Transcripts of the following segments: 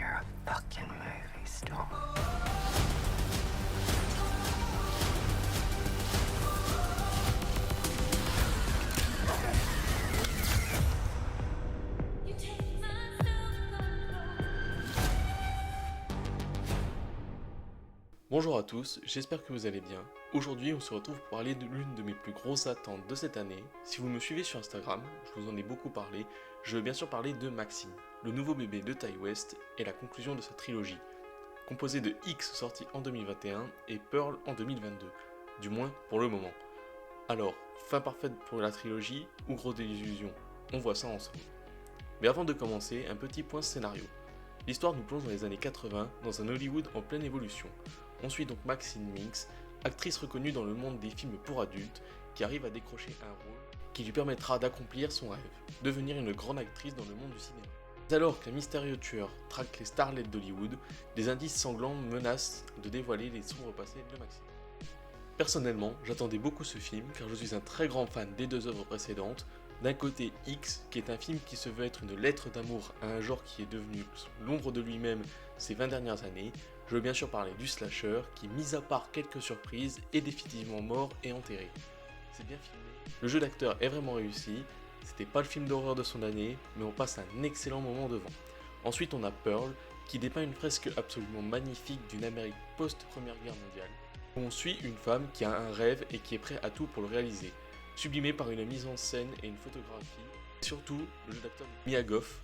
you're a fucking movie star. Bonjour à tous, j'espère que vous allez bien. Aujourd'hui on se retrouve pour parler de l'une de mes plus grosses attentes de cette année. Si vous me suivez sur Instagram, je vous en ai beaucoup parlé, je veux bien sûr parler de Maxine, le nouveau bébé de Ty West et la conclusion de sa trilogie, composée de X sorti en 2021 et Pearl en 2022, du moins pour le moment. Alors, fin parfaite pour la trilogie ou grosse désillusion? On voit ça ensemble. Mais avant de commencer, un petit point scénario. L'histoire nous plonge dans les années 80 dans un Hollywood en pleine évolution. On suit donc Maxine Minx, actrice reconnue dans le monde des films pour adultes, qui arrive à décrocher un rôle qui lui permettra d'accomplir son rêve, devenir une grande actrice dans le monde du cinéma. Alors qu'un mystérieux tueur traque les starlets d'Hollywood, des indices sanglants menacent de dévoiler les sombres passés de Maxine. Personnellement, j'attendais beaucoup ce film car je suis un très grand fan des deux œuvres précédentes. D'un côté X, qui est un film qui se veut être une lettre d'amour à un genre qui est devenu l'ombre de lui-même ces 20 dernières années, je veux bien sûr parler du slasher qui, mis à part quelques surprises, est définitivement mort et enterré. C'est bien filmé, le jeu d'acteur est vraiment réussi, c'était pas le film d'horreur de son année, mais on passe un excellent moment devant. Ensuite on a Pearl, qui dépeint une fresque absolument magnifique d'une Amérique post-Première Guerre mondiale. On suit une femme qui a un rêve et qui est prête à tout pour le réaliser, sublimé par une mise en scène et une photographie, et surtout le jeu d'acteur de Mia Goth.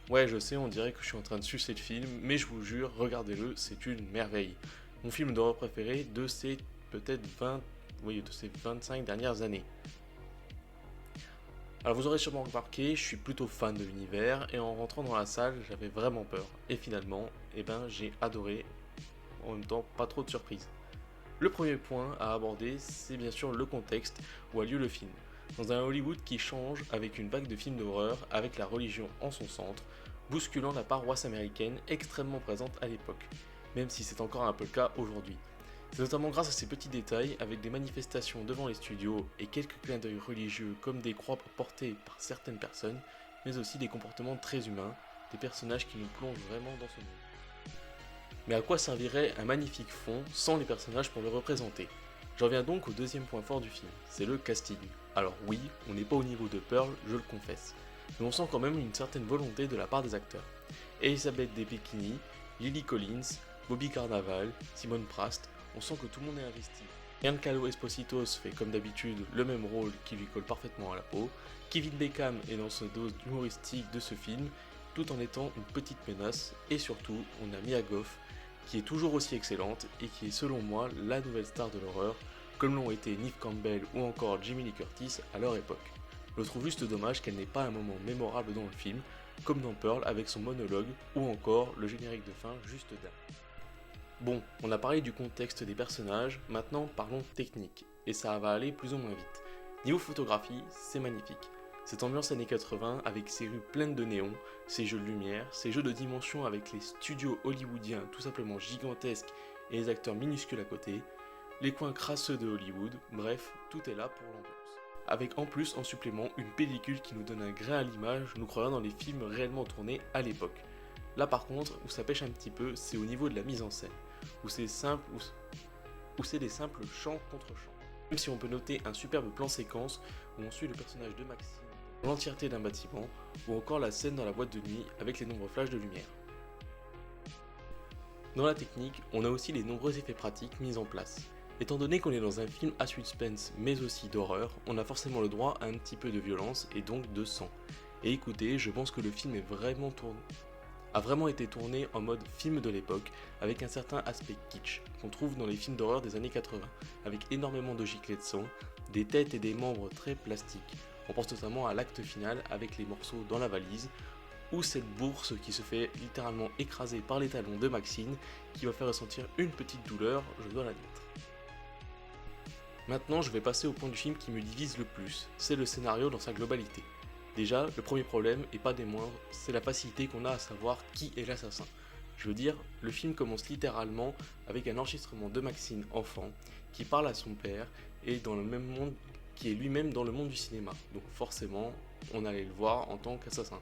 Ouais, je sais, on dirait que je suis en train de sucer le film, mais je vous jure, regardez-le, c'est une merveille. Mon film d'horreur préféré de ces peut-être 25 dernières années. Alors vous aurez sûrement remarqué, je suis plutôt fan de l'univers, et en rentrant dans la salle, j'avais vraiment peur. Et finalement, j'ai adoré, en même temps, pas trop de surprises. Le premier point à aborder, c'est bien sûr le contexte où a lieu le film. Dans un Hollywood qui change avec une vague de films d'horreur avec la religion en son centre, bousculant la paroisse américaine extrêmement présente à l'époque, même si c'est encore un peu le cas aujourd'hui. C'est notamment grâce à ces petits détails, avec des manifestations devant les studios et quelques clins d'œil religieux comme des croix portées par certaines personnes, mais aussi des comportements très humains, des personnages qui nous plongent vraiment dans ce monde. Mais à quoi servirait un magnifique fond sans les personnages pour le représenter? J'en viens donc au deuxième point fort du film, c'est le casting. Alors oui, on n'est pas au niveau de Pearl, je le confesse, mais on sent quand même une certaine volonté de la part des acteurs. Elisabeth Debicki, Lily Collins, Bobby Cannavale, Simone Prast, on sent que tout le monde est investi. Giancarlo Esposito fait comme d'habitude le même rôle qui lui colle parfaitement à la peau, Kevin Bacon est dans sa dose humoristique de ce film, tout en étant une petite menace, et surtout on a Mia Goth, qui est toujours aussi excellente et qui est selon moi la nouvelle star de l'horreur, comme l'ont été Neve Campbell ou encore Jamie Lee Curtis à leur époque. Je trouve juste dommage qu'elle n'ait pas un moment mémorable dans le film, comme dans Pearl avec son monologue ou encore le générique de fin juste dingue. Bon, on a parlé du contexte des personnages, maintenant parlons technique, et ça va aller plus ou moins vite. Niveau photographie, c'est magnifique. Cette ambiance années 80 avec ses rues pleines de néons, ses jeux de lumière, ses jeux de dimension avec les studios hollywoodiens tout simplement gigantesques et les acteurs minuscules à côté, les coins crasseux de Hollywood, bref, tout est là pour l'ambiance. Avec en plus en supplément une pellicule qui nous donne un grain à l'image, nous croyons dans les films réellement tournés à l'époque. Là par contre, où ça pêche un petit peu, c'est au niveau de la mise en scène, où c'est simple, où c'est des simples champs contre champs. Même si on peut noter un superbe plan séquence où on suit le personnage de Maxine dans l'entièreté d'un bâtiment, ou encore la scène dans la boîte de nuit avec les nombreux flashs de lumière. Dans la technique, on a aussi les nombreux effets pratiques mis en place. Étant donné qu'on est dans un film à suspense mais aussi d'horreur, on a forcément le droit à un petit peu de violence et donc de sang. Et écoutez, je pense que le film a vraiment été tourné en mode film de l'époque, avec un certain aspect kitsch qu'on trouve dans les films d'horreur des années 80, avec énormément de giclées de sang, des têtes et des membres très plastiques. On pense notamment à l'acte final avec les morceaux dans la valise, ou cette bourse qui se fait littéralement écraser par les talons de Maxine, qui va faire ressentir une petite douleur, je dois l'admettre. Maintenant, je vais passer au point du film qui me divise le plus, c'est le scénario dans sa globalité. Déjà, le premier problème, et pas des moindres, c'est la facilité qu'on a à savoir qui est l'assassin. Je veux dire, le film commence littéralement avec un enregistrement de Maxine enfant, qui parle à son père, et dans le même monde, qui est lui-même dans le monde du cinéma. Donc forcément, on allait le voir en tant qu'assassin.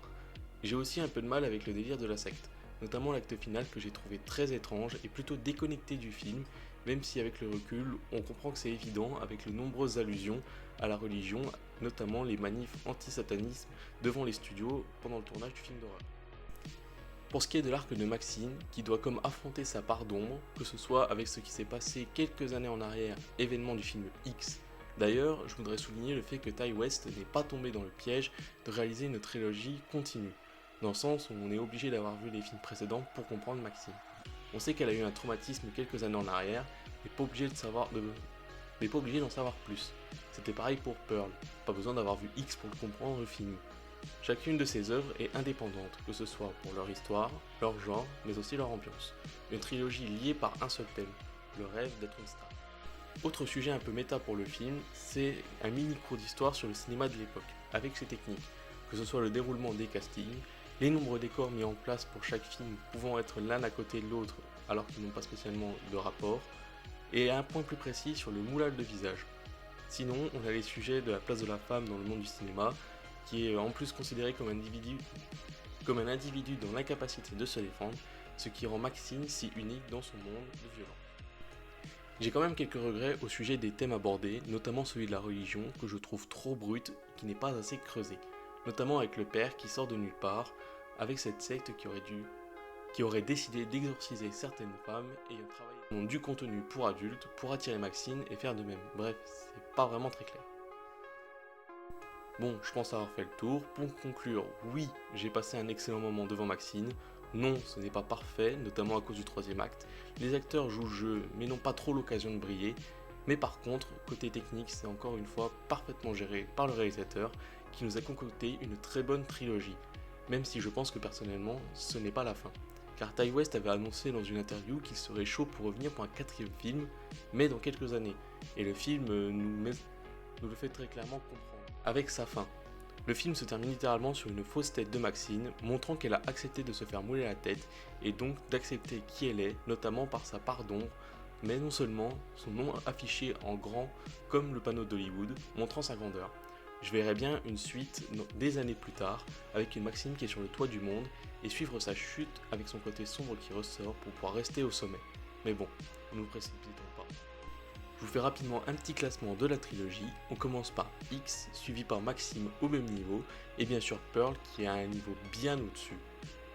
J'ai aussi un peu de mal avec le délire de la secte. notamment l'acte final que j'ai trouvé très étrange et plutôt déconnecté du film, même si avec le recul, on comprend que c'est évident avec les nombreuses allusions à la religion, notamment les manifs anti-satanisme devant les studios pendant le tournage du film d'horreur. Pour ce qui est de l'arc de Maxine, qui doit comme affronter sa part d'ombre, que ce soit avec ce qui s'est passé quelques années en arrière, événement du film X. D'ailleurs, je voudrais souligner le fait que Ty West n'est pas tombé dans le piège de réaliser une trilogie continue, dans le sens où on est obligé d'avoir vu les films précédents pour comprendre Maxine. On sait qu'elle a eu un traumatisme quelques années en arrière, mais pas obligé d'en savoir plus. C'était pareil pour Pearl, pas besoin d'avoir vu X pour le comprendre le film. Chacune de ces œuvres est indépendante, que ce soit pour leur histoire, leur genre, mais aussi leur ambiance. Une trilogie liée par un seul thème, le rêve d'être une star. Autre sujet un peu méta pour le film, c'est un mini cours d'histoire sur le cinéma de l'époque, avec ses techniques, que ce soit le déroulement des castings, les nombreux décors mis en place pour chaque film pouvant être l'un à côté de l'autre alors qu'ils n'ont pas spécialement de rapport, et un point plus précis sur le moulage de visage. Sinon, on a les sujets de la place de la femme dans le monde du cinéma, qui est en plus considéré comme un individu dans l'incapacité de se défendre, ce qui rend Maxine si unique dans son monde de violence. J'ai quand même quelques regrets au sujet des thèmes abordés, notamment celui de la religion, que je trouve trop brut et qui n'est pas assez creusé, notamment avec le père qui sort de nulle part, avec cette secte qui aurait décidé d'exorciser certaines femmes ayant travaillé du contenu pour adultes pour attirer Maxine et faire de même. Bref, c'est pas vraiment très clair. Bon, je pense avoir fait le tour. Pour conclure, oui, j'ai passé un excellent moment devant Maxine. Non, ce n'est pas parfait, notamment à cause du troisième acte. Les acteurs jouent le jeu, mais n'ont pas trop l'occasion de briller. Mais par contre, côté technique, c'est encore une fois parfaitement géré par le réalisateur qui nous a concocté une très bonne trilogie. Même si je pense que personnellement, ce n'est pas la fin. Car Ty West avait annoncé dans une interview qu'il serait chaud pour revenir pour un quatrième film, mais dans quelques années. Et le film nous le fait très clairement comprendre. Avec sa fin. Le film se termine littéralement sur une fausse tête de Maxine, montrant qu'elle a accepté de se faire mouler la tête, et donc d'accepter qui elle est, notamment par sa part d'ombre, mais non seulement son nom affiché en grand comme le panneau d'Hollywood, montrant sa grandeur. Je verrais bien une suite des années plus tard, avec une Maxine qui est sur le toit du monde, et suivre sa chute avec son côté sombre qui ressort pour pouvoir rester au sommet. Mais bon, ne nous précipitons pas. Je vous fais rapidement un petit classement de la trilogie. On commence par X, suivi par Maxime au même niveau, et bien sûr Pearl qui est à un niveau bien au-dessus.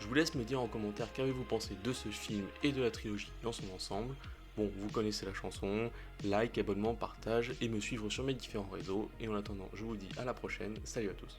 Je vous laisse me dire en commentaire qu'avez-vous pensé de ce film et de la trilogie dans son ensemble. Bon, vous connaissez la chanson, like, abonnement, partage et me suivre sur mes différents réseaux. Et en attendant, je vous dis à la prochaine, salut à tous.